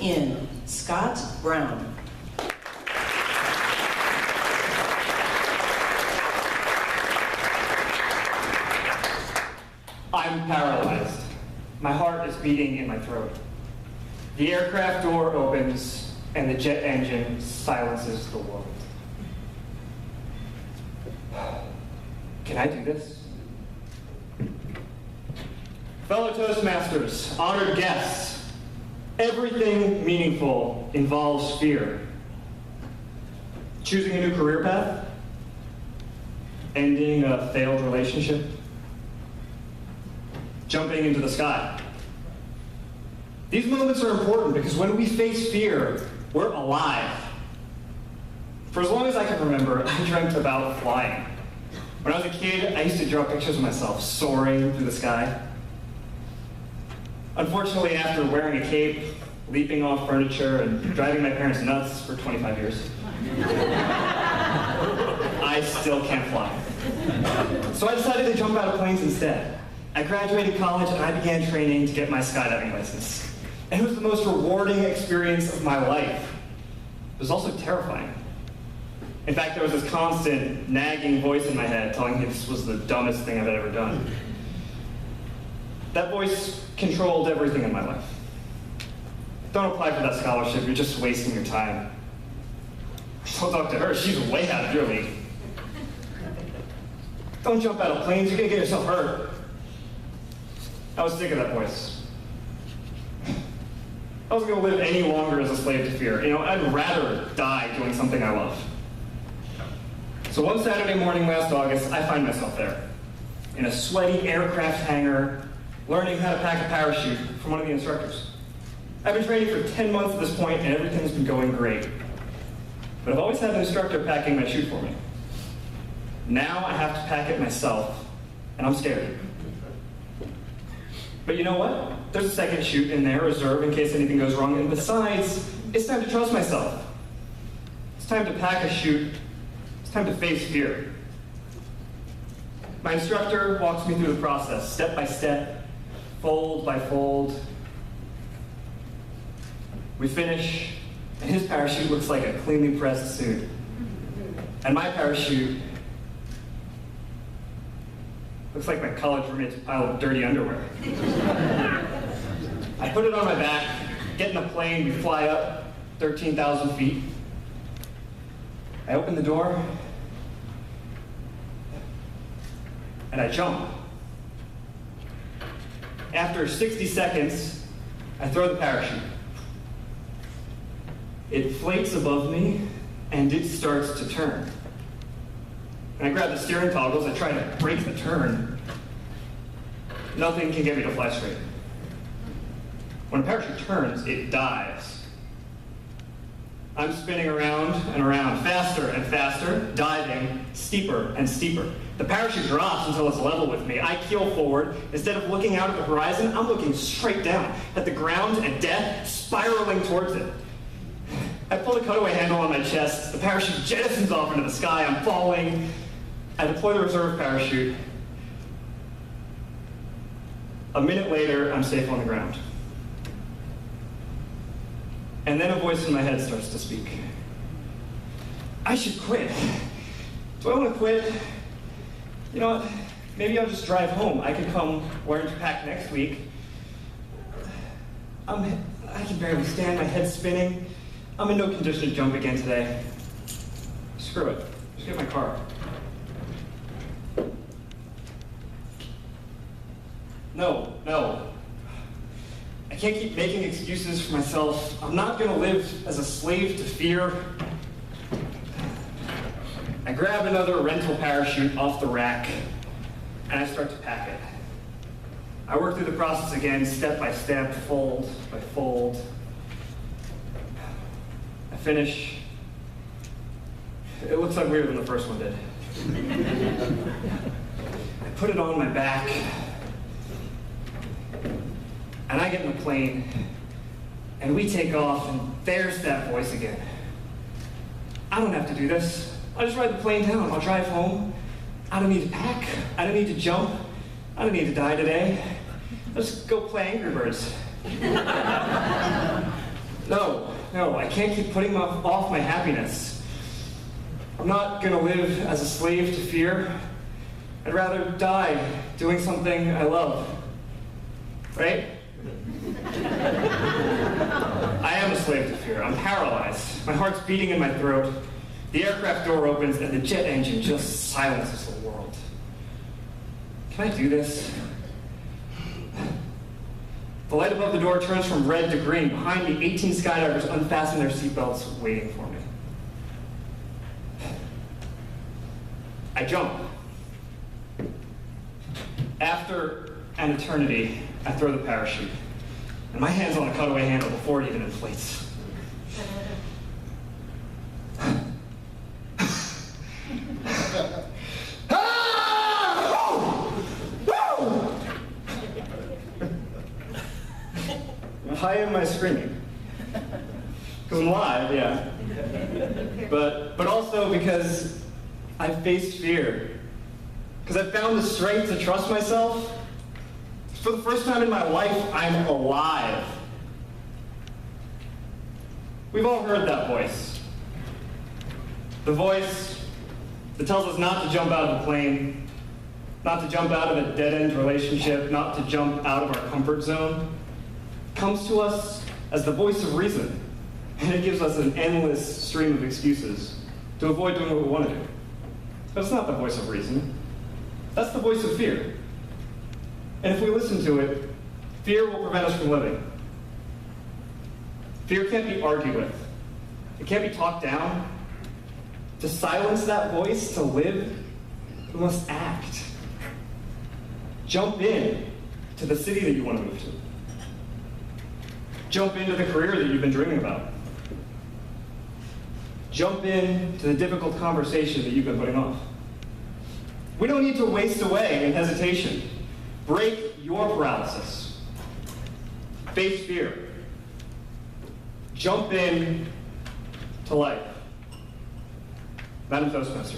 in Scott Brown. I'm paralyzed. My heart is beating in my throat. The aircraft door opens and the jet engine silences the world. Can I do this? Fellow Toastmasters, honored guests, everything meaningful involves fear. Choosing a new career path, ending a failed relationship, jumping into the sky. These moments are important because when we face fear, we're alive. For as long as I can remember, I dreamt about flying. When I was a kid, I used to draw pictures of myself soaring through the sky. Unfortunately, after wearing a cape, leaping off furniture, and driving my parents nuts for 25 years, I still can't fly. So I decided to jump out of planes instead. I graduated college and I began training to get my skydiving license. And it was the most rewarding experience of my life. It was also terrifying. In fact, there was this constant nagging voice in my head telling me this was the dumbest thing I've ever done. That voice controlled everything in my life. Don't apply for that scholarship, you're just wasting your time. Don't talk to her, she's way out of your league. Don't jump out of planes, you're gonna get yourself hurt. I was sick of that voice. I wasn't gonna live any longer as a slave to fear. You know, I'd rather die doing something I love. So one Saturday morning last August, I find myself there, in a sweaty aircraft hangar, learning how to pack a parachute from one of the instructors. I've been training for 10 months at this point, and everything's been going great. But I've always had an instructor packing my chute for me. Now I have to pack it myself, and I'm scared. But you know what? There's a second chute in there, reserved in case anything goes wrong, and besides, it's time to trust myself. It's time to pack a chute. It's time to face fear. My instructor walks me through the process, step by step, fold by fold. We finish, and his parachute looks like a cleanly pressed suit. And my parachute looks like my college roommate's pile of dirty underwear. I put it on my back, get in the plane, we fly up 13,000 feet. I open the door, and I jump. After 60 seconds, I throw the parachute. It floats above me, and it starts to turn. And I grab the steering toggles, I try to break the turn. Nothing can get me to fly straight. When a parachute turns, it dives. I'm spinning around and around, faster and faster, diving, steeper and steeper. The parachute drops until it's level with me. I keel forward. Instead of looking out at the horizon, I'm looking straight down at the ground and death spiraling towards it. I pull the cutaway handle on my chest. The parachute jettisons off into the sky. I'm falling. I deploy the reserve parachute. A minute later, I'm safe on the ground. And then a voice in my head starts to speak. I should quit. Do I want to quit? You know what? Maybe I'll just drive home. I could come learn to pack next week. I can barely stand, my head's spinning. I'm in no condition to jump again today. Screw it. Just get my car. No. I can't keep making excuses for myself. I'm not going to live as a slave to fear. I grab another rental parachute off the rack, and I start to pack it. I work through the process again, step by step, fold by fold. I finish. It looks uglier than the first one did. I put it on my back, and I get in the plane, and we take off, and there's that voice again. I don't have to do this. I'll just ride the plane down. I'll drive home. I don't need to pack. I don't need to jump. I don't need to die today. Let's go play Angry Birds. No, I can't keep putting off my happiness. I'm not gonna live as a slave to fear. I'd rather die doing something I love. Right? I am a slave to fear. I'm paralyzed. My heart's beating in my throat. The aircraft door opens and the jet engine just silences the world. Can I do this? The light above the door turns from red to green. Behind me, 18 skydivers unfasten their seatbelts, waiting for me. I jump. After an eternity, I throw the parachute, and my hand's on the cutaway handle before it even inflates. Why am I screaming? Because I'm live, yeah. But also because I've faced fear. Because I've found the strength to trust myself. For the first time in my life, I'm alive. We've all heard that voice. The voice that tells us not to jump out of the plane, not to jump out of a dead-end relationship, not to jump out of our comfort zone. Comes to us as the voice of reason, and it gives us an endless stream of excuses to avoid doing what we want to do. But it's not the voice of reason. That's the voice of fear. And if we listen to it, fear will prevent us from living. Fear can't be argued with. It can't be talked down. To silence that voice, to live, we must act. Jump in to the city that you want to move to. Jump into the career that you've been dreaming about. Jump into the difficult conversation that you've been putting off. We don't need to waste away in hesitation. Break your paralysis. Face fear. Jump in to life. Madam Toastmaster.